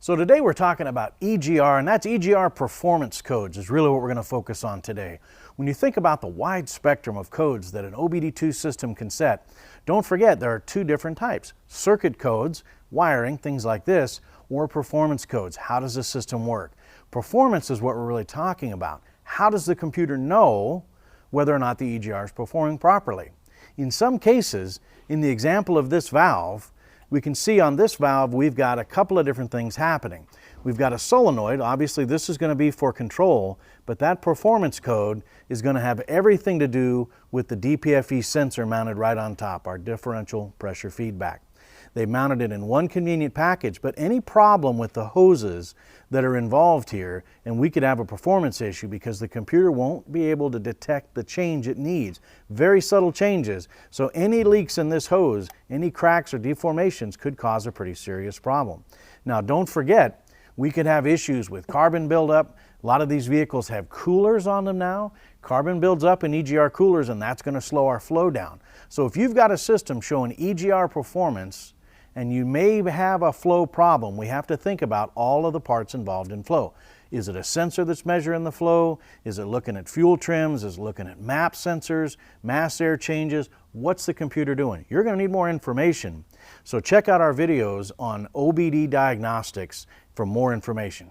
So today we're talking about EGR, and that's EGR performance codes is really what we're going to focus on today. When you think about the wide spectrum of codes that an OBD2 system can set, don't forget there are two different types: circuit codes, wiring, things like this, or performance codes. How does the system work? Performance is what we're really talking about. How does the computer know whether or not the EGR is performing properly? In some cases, in the example of this valve, we can see on this valve we've got a couple of different things happening. We've got a solenoid. Obviously this is going to be for control, but that performance code is going to have everything to do with the DPFE sensor mounted right on top, our differential pressure feedback. They mounted it in one convenient package, but any problem with the hoses that are involved here, and we could have a performance issue because the computer won't be able to detect the change it needs. Very subtle changes. So any leaks in this hose, any cracks or deformations could cause a pretty serious problem. Now don't forget, we could have issues with carbon buildup. A lot of these vehicles have coolers on them now. Carbon builds up in EGR coolers, and that's going to slow our flow down. So if you've got a system showing EGR performance and you may have a flow problem, we have to think about all of the parts involved in flow. Is it a sensor that's measuring the flow? Is it looking at fuel trims? Is it looking at map sensors, mass air changes? What's the computer doing? You're going to need more information. So check out our videos on OBD diagnostics for more information.